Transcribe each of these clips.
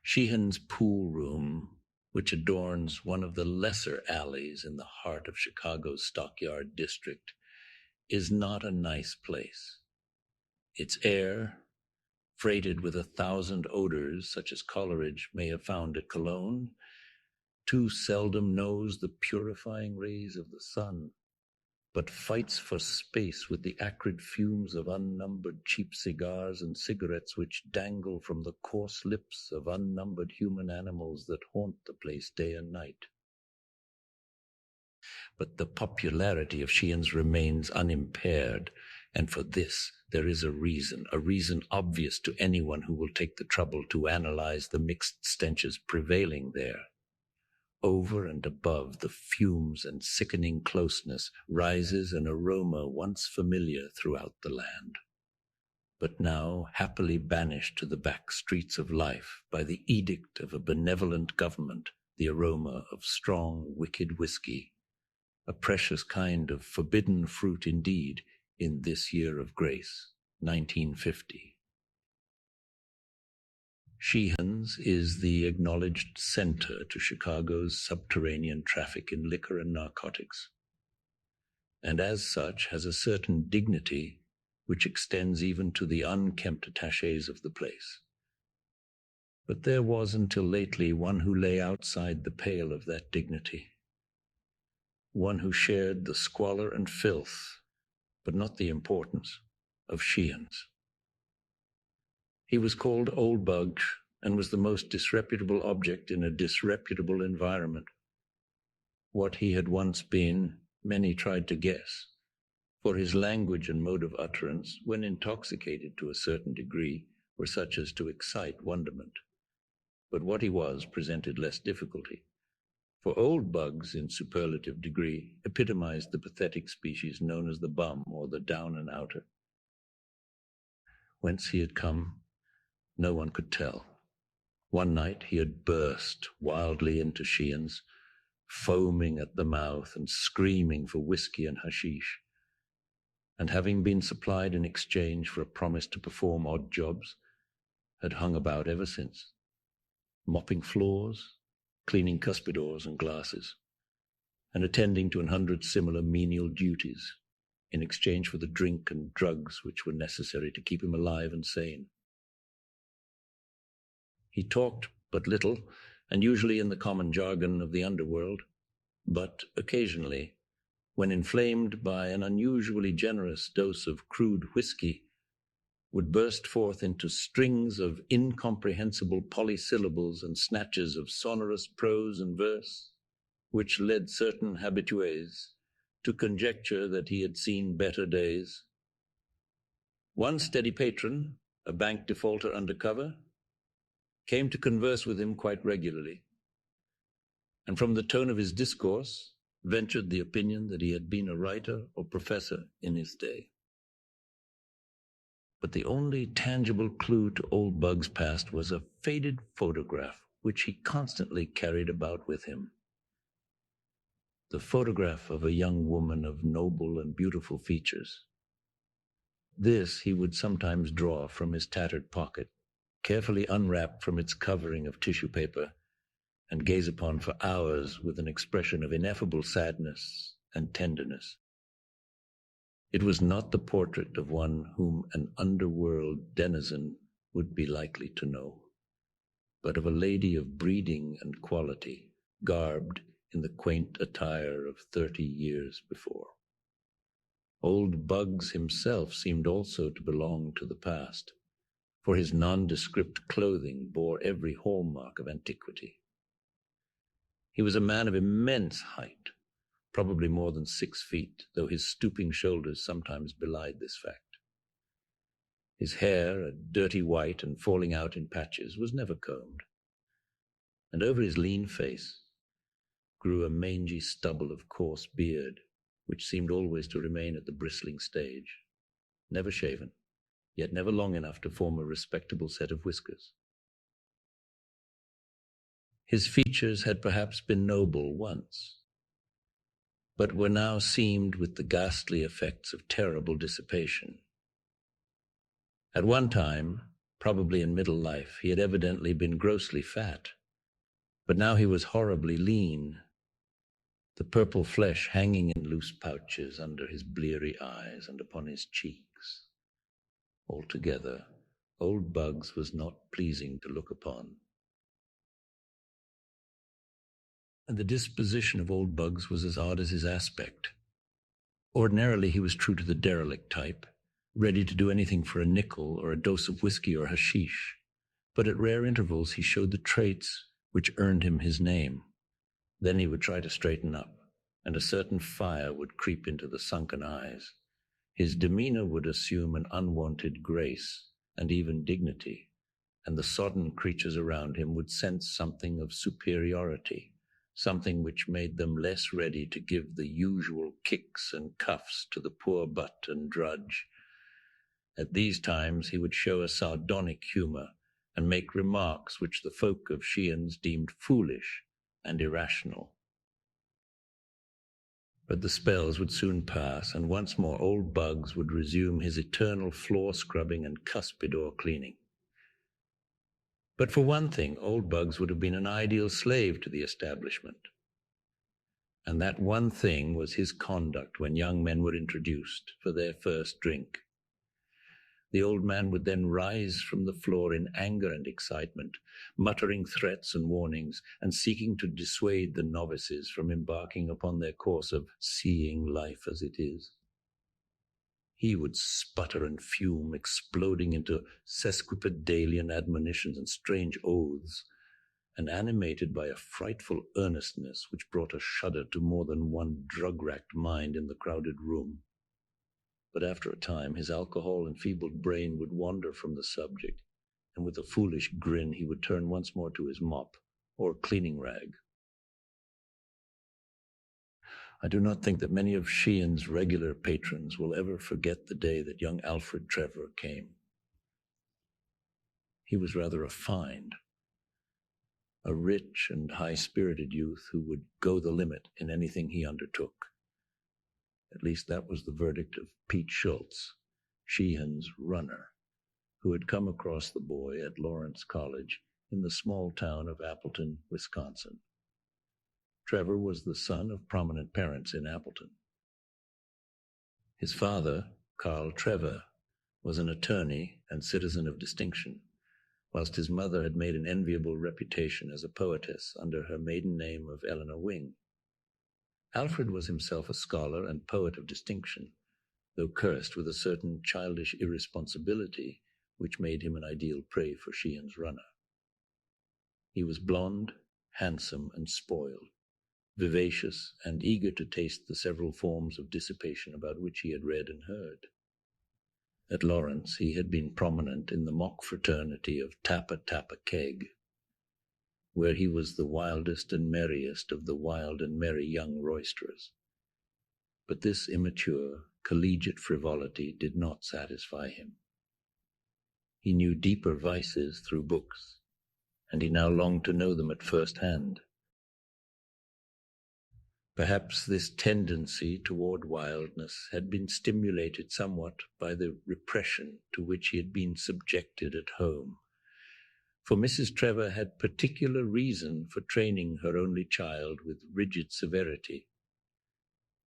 Sheehan's pool room, which adorns one of the lesser alleys in the heart of Chicago's Stockyard district, is not a nice place. Its air, freighted with 1,000 odors such as Coleridge may have found at Cologne, too seldom knows the purifying rays of the sun, but fights for space with the acrid fumes of unnumbered cheap cigars and cigarettes which dangle from the coarse lips of unnumbered human animals that haunt the place day and night. But the popularity of Sheehan's remains unimpaired, and for this there is a reason obvious to anyone who will take the trouble to analyze the mixed stenches prevailing there. Over and above the fumes and sickening closeness rises an aroma once familiar throughout the land, but now happily banished to the back streets of life by the edict of a benevolent government, the aroma of strong, wicked whiskey, a precious kind of forbidden fruit indeed in this year of grace, 1950. Sheehan's is the acknowledged center to Chicago's subterranean traffic in liquor and narcotics, and as such has a certain dignity which extends even to the unkempt attachés of the place. But there was until lately one who lay outside the pale of that dignity, one who shared the squalor and filth, but not the importance, of Sheehan's. He was called Old Bug and was the most disreputable object in a disreputable environment. What he had once been, many tried to guess, for his language and mode of utterance, when intoxicated to a certain degree, were such as to excite wonderment. But what he was presented less difficulty, for Old Bugs in superlative degree epitomized the pathetic species known as the bum or the down and outer. Whence he had come, no one could tell. One night he had burst wildly into Sheehan's, foaming at the mouth and screaming for whiskey and hashish, and having been supplied in exchange for a promise to perform odd jobs, had hung about ever since, mopping floors, cleaning cuspidors and glasses, and attending to 100 similar menial duties in exchange for the drink and drugs which were necessary to keep him alive and sane. He talked but little, and usually in the common jargon of the underworld, but occasionally, when inflamed by an unusually generous dose of crude whiskey, would burst forth into strings of incomprehensible polysyllables and snatches of sonorous prose and verse, which led certain habitués to conjecture that he had seen better days. One steady patron, a bank defaulter under cover, came to converse with him quite regularly, and from the tone of his discourse ventured the opinion that he had been a writer or professor in his day. But the only tangible clue to Old Bug's past was a faded photograph which he constantly carried about with him. The photograph of a young woman of noble and beautiful features. This he would sometimes draw from his tattered pocket, carefully unwrapped from its covering of tissue paper, and gaze upon for hours with an expression of ineffable sadness and tenderness. It was not the portrait of one whom an underworld denizen would be likely to know, but of a lady of breeding and quality, garbed in the quaint attire of 30 years before. Old Bugs himself seemed also to belong to the past, for his nondescript clothing bore every hallmark of antiquity. He was a man of immense height, probably more than 6 feet, though his stooping shoulders sometimes belied this fact. His hair, a dirty white and falling out in patches, was never combed, and over his lean face grew a mangy stubble of coarse beard, which seemed always to remain at the bristling stage, never shaven, yet never long enough to form a respectable set of whiskers. His features had perhaps been noble once, but were now seamed with the ghastly effects of terrible dissipation. At one time, Probably in middle life, he had evidently been grossly fat. But now he was horribly lean, the purple flesh hanging in loose pouches under his bleary eyes and upon his cheeks. Altogether, old Bugs was not pleasing to look upon. And the disposition of old Bugs was as odd as his aspect. Ordinarily he was true to the derelict type, ready to do anything for a nickel or a dose of whiskey or hashish, but at rare intervals he showed the traits which earned him his name. Then he would try to straighten up, and a certain fire would creep into the sunken eyes. His demeanor would assume an unwanted grace and even dignity, and the sodden creatures around him would sense something of superiority, something which made them less ready to give the usual kicks and cuffs to the poor butt and drudge. At these times he would show a sardonic humor and make remarks which the folk of Sheehan's deemed foolish and irrational. But the spells would soon pass, and once more old Bugs would resume his eternal floor scrubbing and cuspidor cleaning. But for one thing, old Bugs would have been an ideal slave to the establishment. And that one thing was his conduct when young men were introduced for their first drink. The old man would then rise from the floor in anger and excitement, muttering threats and warnings, and seeking to dissuade the novices from embarking upon their course of seeing life as it is. He would sputter and fume, exploding into sesquipedalian admonitions and strange oaths, and animated by a frightful earnestness which brought a shudder to more than one drug-racked mind in the crowded room. But after a time, his alcohol-enfeebled brain would wander from the subject, and with a foolish grin he would turn once more to his mop or cleaning rag. I do not think that many of Sheehan's regular patrons will ever forget the day that young Alfred Trevor came. He was rather a find, a rich and high-spirited youth who would go the limit in anything he undertook. At least that was the verdict of Pete Schultz, Sheehan's runner, who had come across the boy at Lawrence College in the small town of Appleton, Wisconsin. Trevor was the son of prominent parents in Appleton. His father, Carl Trevor, was an attorney and citizen of distinction, whilst his mother had made an enviable reputation as a poetess under her maiden name of Eleanor Wing. Alfred was himself a scholar and poet of distinction, though cursed with a certain childish irresponsibility which made him an ideal prey for Sheehan's runner. He was blond, handsome, and spoiled, vivacious, and eager to taste the several forms of dissipation about which he had read and heard. At Lawrence, he had been prominent in the mock fraternity of Tappa Tappa Keg, where he was the wildest and merriest of the wild and merry young roisterers. But this immature, collegiate frivolity did not satisfy him. He knew deeper vices through books, and he now longed to know them at first hand. Perhaps this tendency toward wildness had been stimulated somewhat by the repression to which he had been subjected at home, for Mrs. Trevor had particular reason for training her only child with rigid severity.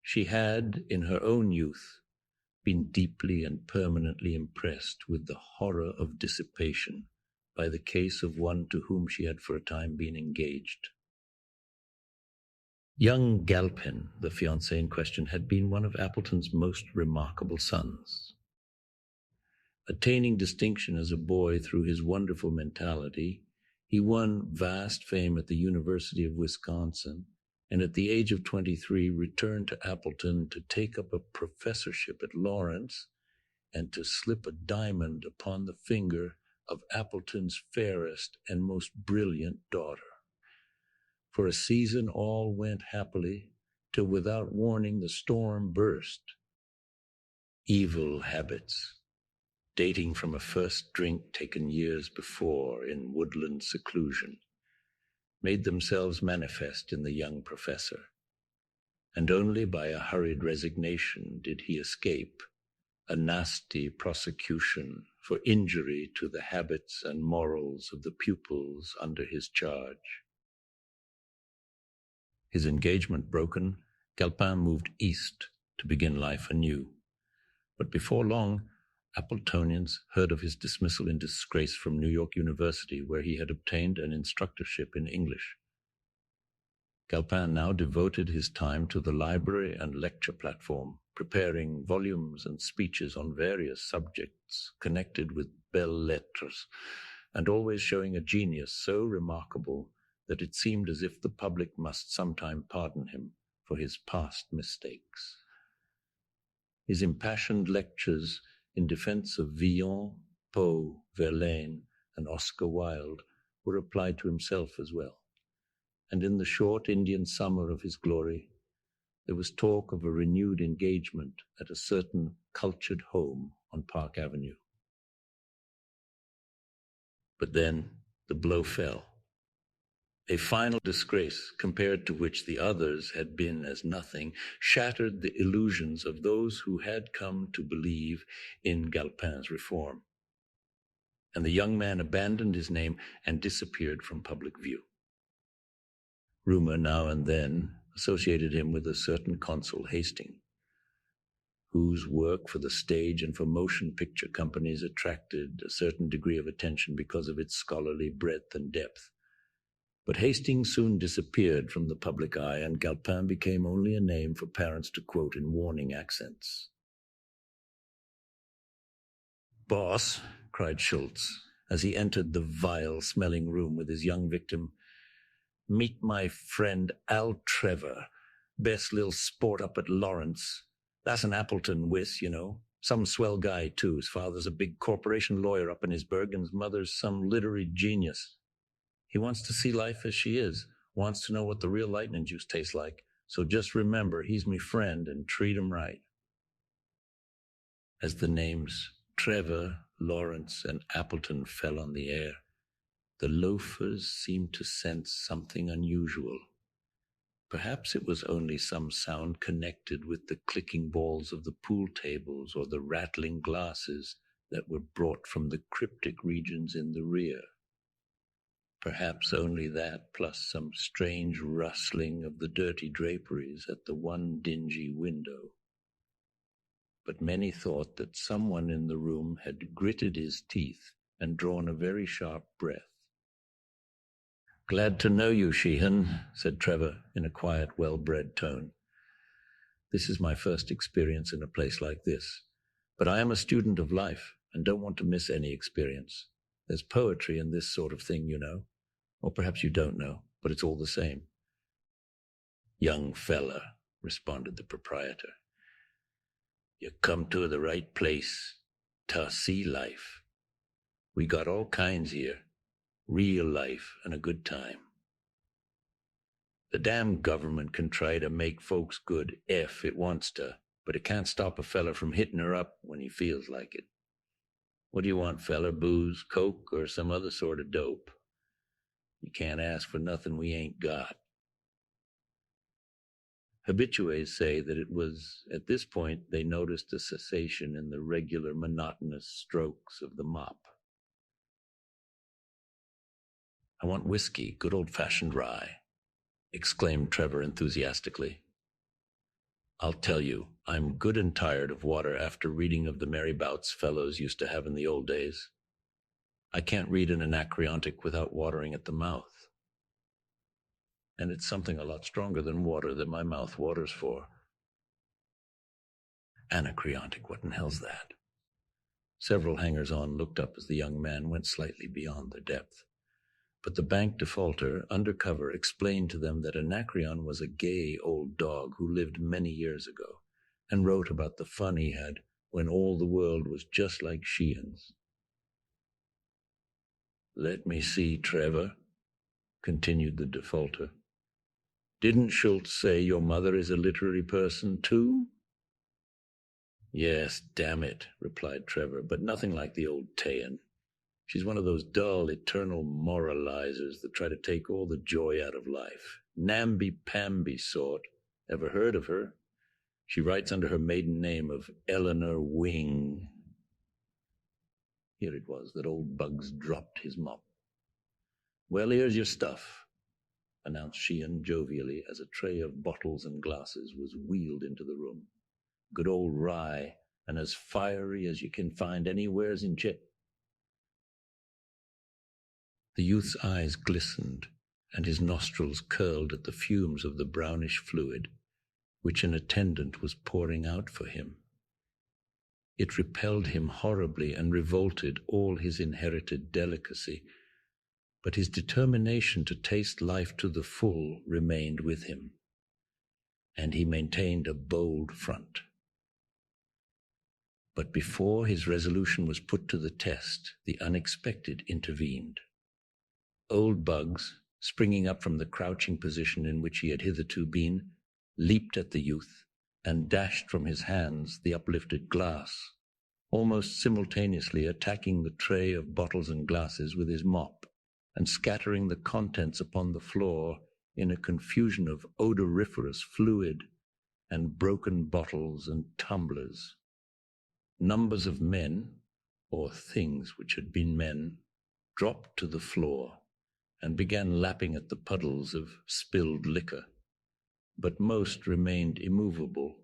She had, in her own youth, been deeply and permanently impressed with the horror of dissipation by the case of one to whom she had for a time been engaged. Young Galpin, the fiance in question, had been one of Appleton's most remarkable sons. Attaining distinction as a boy through his wonderful mentality, he won vast fame at the University of Wisconsin, and at the age of 23 returned to Appleton to take up a professorship at Lawrence and to slip a diamond upon the finger of Appleton's fairest and most brilliant daughter. For a season all went happily, till without warning the storm burst. Evil habits, dating from a first drink taken years before in woodland seclusion, made themselves manifest in the young professor, and only by a hurried resignation did he escape, a nasty prosecution for injury to the habits and morals of the pupils under his charge. His engagement broken, Galpin moved east to begin life anew. But before long, Appletonians heard of his dismissal in disgrace from New York University, where he had obtained an instructorship in English. Galpin now devoted his time to the library and lecture platform, preparing volumes and speeches on various subjects connected with belles-lettres, and always showing a genius so remarkable that it seemed as if the public must sometime pardon him for his past mistakes. His impassioned lectures in defense of Villon, Poe, Verlaine, and Oscar Wilde were applied to himself as well. And in the short Indian summer of his glory, there was talk of a renewed engagement at a certain cultured home on Park Avenue. But then the blow fell. A final disgrace, compared to which the others had been as nothing, shattered the illusions of those who had come to believe in Galpin's reform. And the young man abandoned his name and disappeared from public view. Rumor now and then associated him with a certain consul Hastings, whose work for the stage and for motion picture companies attracted a certain degree of attention because of its scholarly breadth and depth. But Hastings soon disappeared from the public eye, and Galpin became only a name for parents to quote in warning accents. "Boss," cried Schultz, as he entered the vile-smelling room with his young victim, "meet my friend Al Trevor, best little sport up at Lawrence. That's an Appleton whiz, you know. Some swell guy, too. His father's a big corporation lawyer up in his burg, and his mother's some literary genius. He wants to see life as she is, wants to know what the real lightning juice tastes like. So just remember, he's me friend, and treat him right." As the names Trevor, Lawrence, and Appleton fell on the air, the loafers seemed to sense something unusual. Perhaps it was only some sound connected with the clicking balls of the pool tables or the rattling glasses that were brought from the cryptic regions in the rear. Perhaps only that, plus some strange rustling of the dirty draperies at the one dingy window. But many thought that someone in the room had gritted his teeth and drawn a very sharp breath. "Glad to know you, Sheehan," said Trevor in a quiet, well-bred tone. "This is my first experience in a place like this, but I am a student of life and don't want to miss any experience. There's poetry in this sort of thing, you know. Or perhaps you don't know, but it's all the same." "Young fella," responded the proprietor, "you come to the right place to see life. We got all kinds here, real life and a good time. The damn government can try to make folks good if it wants to, but it can't stop a fella from hitting her up when he feels like it. What do you want, fella? Booze, coke, or some other sort of dope? You can't ask for nothing we ain't got." Habitués say that it was at this point they noticed a cessation in the regular monotonous strokes of the mop. "I want whiskey, good old-fashioned rye," exclaimed Trevor enthusiastically. "I'll tell you, I'm good and tired of water after reading of the merry bouts fellows used to have in the old days. I can't read an Anacreontic without watering at the mouth. And it's something a lot stronger than water that my mouth waters for." "Anacreontic, what in hell's that?" Several hangers-on looked up as the young man went slightly beyond their depth. But the bank defaulter, under cover, explained to them that Anacreon was a gay old dog who lived many years ago, and wrote about the fun he had when all the world was just like Sheehan's. "Let me see, Trevor," continued the defaulter. "Didn't Schultz say your mother is a literary person, too?" "Yes, damn it," replied Trevor, "but nothing like the old Tayan. She's one of those dull, eternal moralizers that try to take all the joy out of life. Namby-pamby sort. Ever heard of her? She writes under her maiden name of Eleanor Wing. Here it was that old Bugs dropped his mop. Well, here's your stuff, announced Sheehan jovially as a tray of bottles and glasses was wheeled into the room. Good old rye, and as fiery as you can find anywheres in Chet. The youth's eyes glistened, and his nostrils curled at the fumes of the brownish fluid, which an attendant was pouring out for him. It repelled him horribly and revolted all his inherited delicacy, but his determination to taste life to the full remained with him, and he maintained a bold front. But before his resolution was put to the test, the unexpected intervened. Old Bugs, springing up from the crouching position in which he had hitherto been, leaped at the youth and dashed from his hands the uplifted glass, almost simultaneously attacking the tray of bottles and glasses with his mop and scattering the contents upon the floor in a confusion of odoriferous fluid and broken bottles and tumblers. Numbers of men, or things which had been men, dropped to the floor and began lapping at the puddles of spilled liquor, but most remained immovable,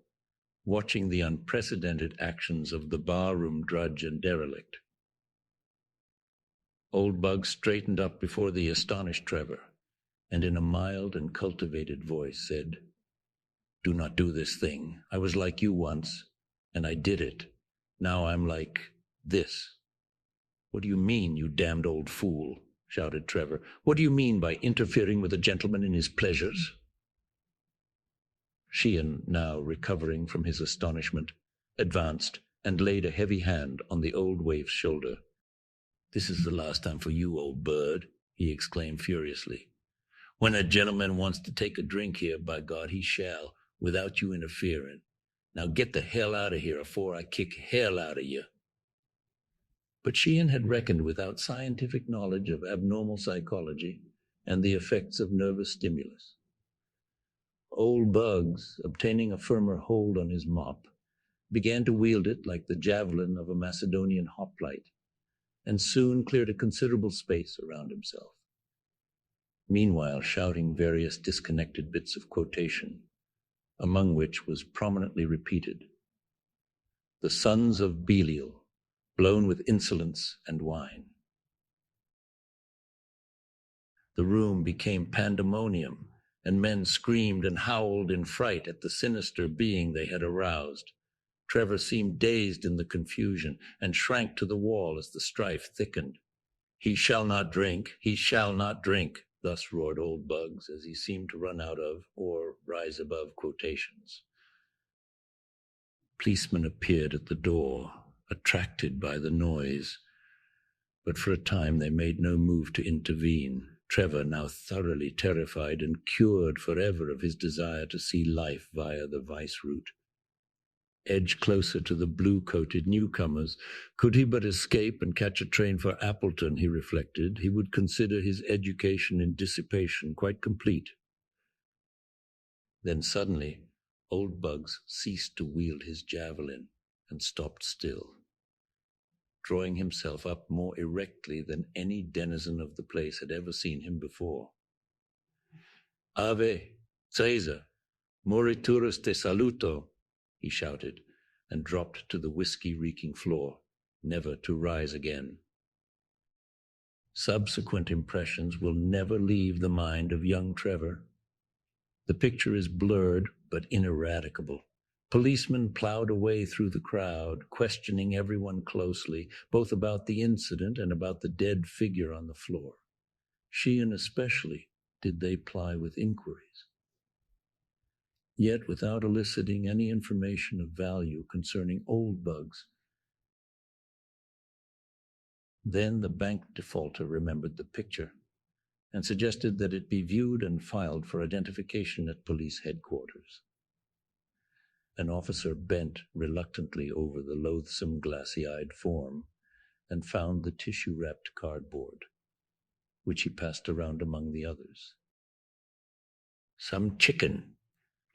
watching the unprecedented actions of the barroom drudge and derelict. Old Bugs straightened up before the astonished Trevor, and in a mild and cultivated voice said, "Do not do this thing. I was like you once, and I did it. Now I'm like this." "What do you mean, you damned old fool?" shouted Trevor. "What do you mean by interfering with a gentleman in his pleasures?" Sheehan, now recovering from his astonishment, advanced and laid a heavy hand on the old waif's shoulder. "This is the last time for you, old bird," he exclaimed furiously. "When a gentleman wants to take a drink here, by God, he shall, without you interfering. Now get the hell out of here afore I kick hell out of you." But Sheehan had reckoned without scientific knowledge of abnormal psychology and the effects of nervous stimulus. Old Bugs, obtaining a firmer hold on his mop, began to wield it like the javelin of a Macedonian hoplite, and soon cleared a considerable space around himself, meanwhile shouting various disconnected bits of quotation, among which was prominently repeated, "The sons of Belial, blown with insolence and wine." The room became pandemonium, and men screamed and howled in fright at the sinister being they had aroused. Trevor seemed dazed in the confusion and shrank to the wall as the strife thickened. "He shall not drink, he shall not drink," thus roared old Bugs as he seemed to run out of or rise above quotations. Policemen appeared at the door, attracted by the noise, but for a time they made no move to intervene. Trevor, now thoroughly terrified and cured forever of his desire to see life via the vice route, edged closer to the blue-coated newcomers. Could he but escape and catch a train for Appleton, he reflected, he would consider his education in dissipation quite complete. Then suddenly, old Bugs ceased to wield his javelin and stopped still, drawing himself up more erectly than any denizen of the place had ever seen him before. "Ave, Caesar, moriturus te saluto," he shouted, and dropped to the whiskey-reeking floor, never to rise again. Subsequent impressions will never leave the mind of young Trevor. The picture is blurred but ineradicable. Policemen plowed away through the crowd, questioning everyone closely, both about the incident and about the dead figure on the floor. Sheehan especially did they ply with inquiries, yet without eliciting any information of value concerning old Bugs. Then the bank defaulter remembered the picture and suggested that it be viewed and filed for identification at police headquarters. An officer bent reluctantly over the loathsome glassy-eyed form and found the tissue-wrapped cardboard, which he passed around among the others. "Some chicken.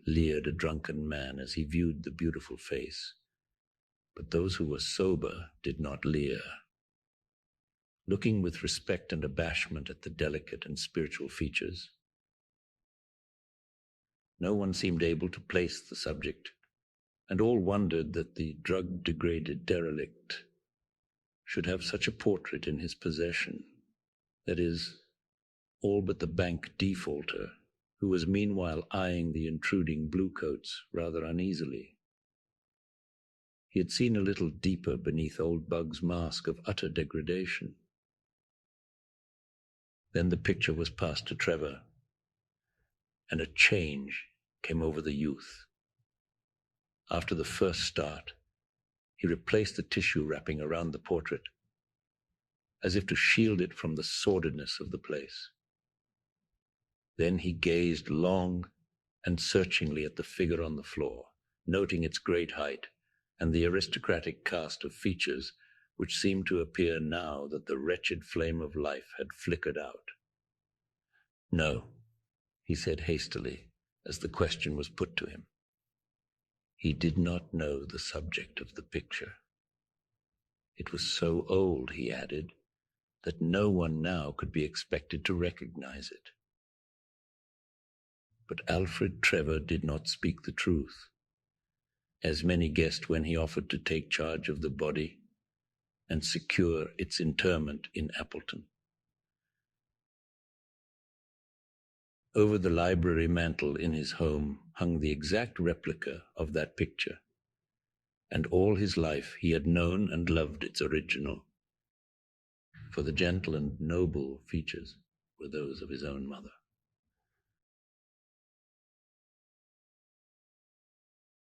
leered a drunken man as he viewed the beautiful face, but those who were sober did not leer. Looking with respect and abashment at the delicate and spiritual features, no one seemed able to place the subject, and all wondered that the drug-degraded derelict should have such a portrait in his possession, that is, all but the bank defaulter, who was meanwhile eyeing the intruding bluecoats rather uneasily. He had seen a little deeper beneath old Bug's mask of utter degradation. Then the picture was passed to Trevor, and a change came over the youth. After the first start, he replaced the tissue wrapping around the portrait, as if to shield it from the sordidness of the place. Then he gazed long and searchingly at the figure on the floor, noting its great height and the aristocratic cast of features which seemed to appear now that the wretched flame of life had flickered out. "No," he said hastily, as the question was put to him. He did not know the subject of the picture. It was so old, he added, that no one now could be expected to recognize it. But Alfred Trevor did not speak the truth, as many guessed when he offered to take charge of the body and secure its interment in Appleton. Over the library mantel in his home hung the exact replica of that picture, and all his life he had known and loved its original, for the gentle and noble features were those of his own mother.